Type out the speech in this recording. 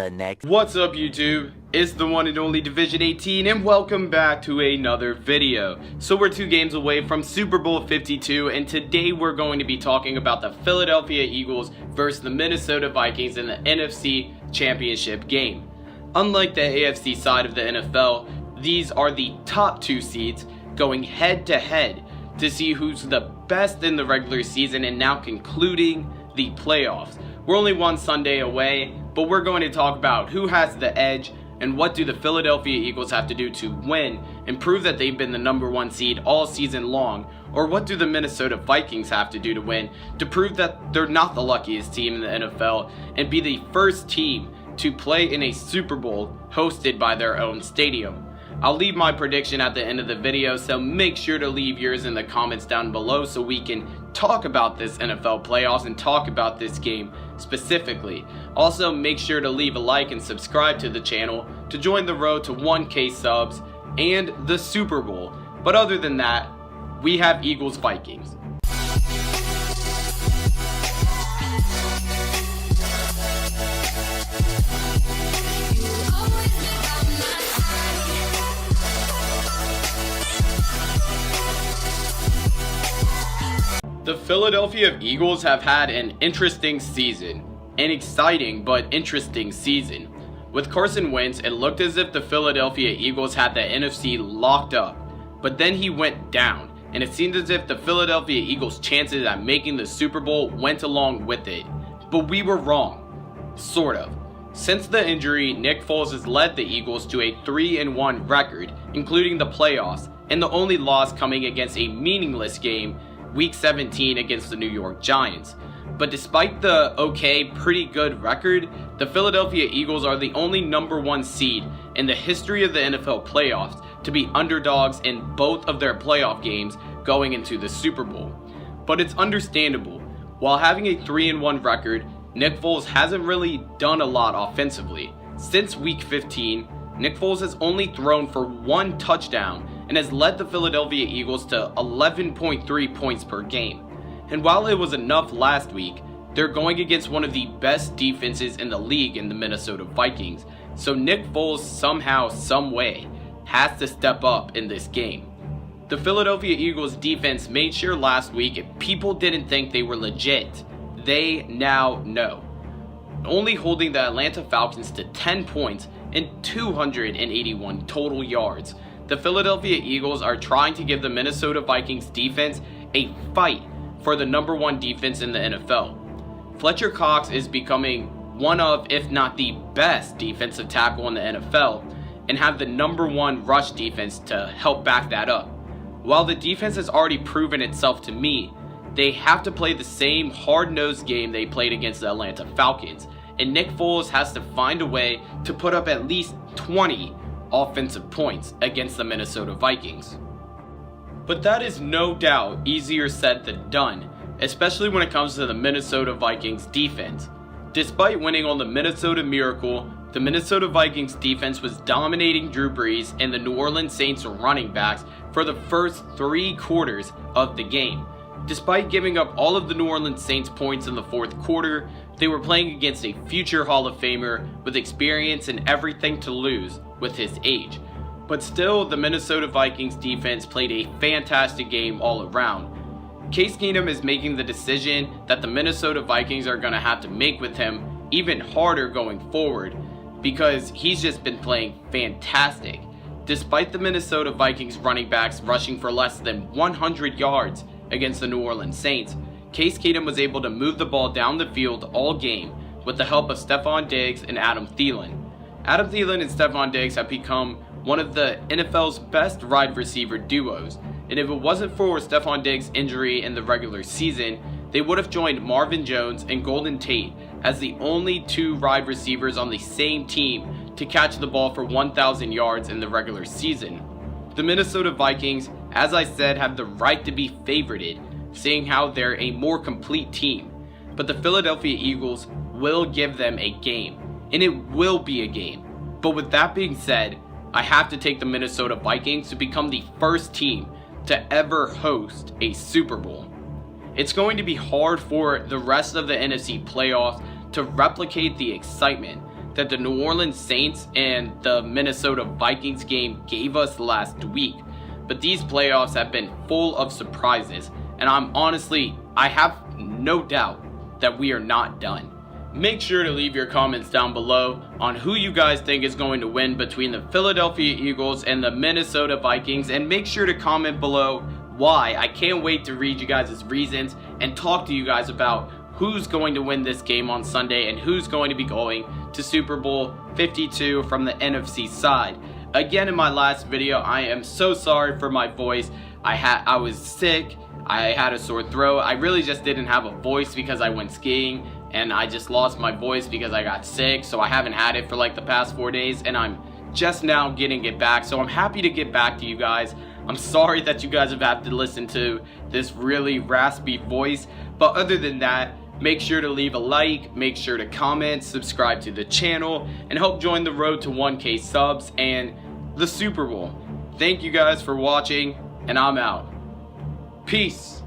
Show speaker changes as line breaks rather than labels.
the next.
What's up, YouTube? It's the one and only Division 18 and welcome back to another video. So we're 2 games away from Super Bowl 52 and today we're going to be talking about the Philadelphia Eagles versus the Minnesota Vikings in the NFC Championship game. Unlike the AFC side of the NFL, these are the top 2 seeds going head to head to see who's the best in the regular season and now concluding the playoffs. We're only one Sunday away, but we're going to talk about who has the edge and what do the Philadelphia Eagles have to do to win and prove that they've been the #1 seed all season long, or what do the Minnesota Vikings have to do to win to prove that they're not the luckiest team in the NFL and be the first team to play in a Super Bowl hosted by their own stadium. I'll leave my prediction at the end of the video, so make sure to leave yours in the comments down below so we can talk about this NFL playoffs and talk about this game specifically. Also, make sure to leave a like and subscribe to the channel to join the road to 1K subs and the Super Bowl. But other than that, we have Eagles Vikings. The Philadelphia Eagles have had an interesting season, an exciting but interesting season. With Carson Wentz, it looked as if the Philadelphia Eagles had the NFC locked up, but then he went down, and it seemed as if the Philadelphia Eagles' chances at making the Super Bowl went along with it. But we were wrong, sort of. Since the injury, Nick Foles has led the Eagles to a 3-1 record, including the playoffs, and the only loss coming against a meaningless game Week 17 against the New York Giants. But despite the pretty good record, the Philadelphia Eagles are the only #1 seed in the history of the NFL playoffs to be underdogs in both of their playoff games going into the Super Bowl. But it's understandable. While having a 3-1 record, Nick Foles hasn't really done a lot offensively. Since Week 15, Nick Foles has only thrown for 1 touchdown and has led the Philadelphia Eagles to 11.3 points per game. And while it was enough last week, they're going against one of the best defenses in the league in the Minnesota Vikings, so Nick Foles somehow, someway, has to step up in this game. The Philadelphia Eagles defense made sure last week if people didn't think they were legit, they now know. Only holding the Atlanta Falcons to 10 points and 281 total yards. The Philadelphia Eagles are trying to give the Minnesota Vikings defense a fight for the #1 defense in the NFL. Fletcher Cox is becoming one of, if not the best defensive tackle in the NFL and have the #1 rush defense to help back that up. While the defense has already proven itself to me, they have to play the same hard-nosed game they played against the Atlanta Falcons, and Nick Foles has to find a way to put up at least 20 offensive points against the Minnesota Vikings. But that is no doubt easier said than done, especially when it comes to the Minnesota Vikings defense. Despite winning on the Minnesota Miracle, the Minnesota Vikings defense was dominating Drew Brees and the New Orleans Saints running backs for the first 3 quarters of the game. Despite giving up all of the New Orleans Saints points in the 4th quarter, they were playing against a future Hall of Famer with experience and everything to lose with his age. But still, the Minnesota Vikings defense played a fantastic game all around. Case Keenum is making the decision that the Minnesota Vikings are going to have to make with him even harder going forward because he's just been playing fantastic. Despite the Minnesota Vikings running backs rushing for less than 100 yards against the New Orleans Saints, Case Keenum was able to move the ball down the field all game with the help of Stephon Diggs and Adam Thielen. Adam Thielen and Stephon Diggs have become one of the NFL's best wide receiver duos, and if it wasn't for Stephon Diggs' injury in the regular season, they would have joined Marvin Jones and Golden Tate as the only 2 wide receivers on the same team to catch the ball for 1,000 yards in the regular season. The Minnesota Vikings, as I said, have the right to be favorited, seeing how they're a more complete team, but the Philadelphia Eagles will give them a game, and it will be a game. But with that being said, I have to take the Minnesota Vikings to become the first team to ever host a Super Bowl. It's going to be hard for the rest of the NFC playoffs to replicate the excitement that the New Orleans Saints and the Minnesota Vikings game gave us last week. But these playoffs have been full of surprises, and I have no doubt that we are not done. Make sure to leave your comments down below on who you guys think is going to win between the Philadelphia Eagles and the Minnesota Vikings, and make sure to comment below why. I can't wait to read you guys' reasons and talk to you guys about who's going to win this game on Sunday and who's going to be going to Super Bowl 52 from the NFC side. Again, in my last video, I am so sorry for my voice. I was sick. I had a sore throat. I really just didn't have a voice because I went skiing, and I just lost my voice because I got sick. So I haven't had it for like the past 4 days, and I'm just now getting it back. So I'm happy to get back to you guys. I'm sorry that you guys have had to listen to this really raspy voice, but other than that, make sure to leave a like, make sure to comment, subscribe to the channel, and help join the road to 1K subs and the Super Bowl. Thank you guys for watching, and I'm out. Peace.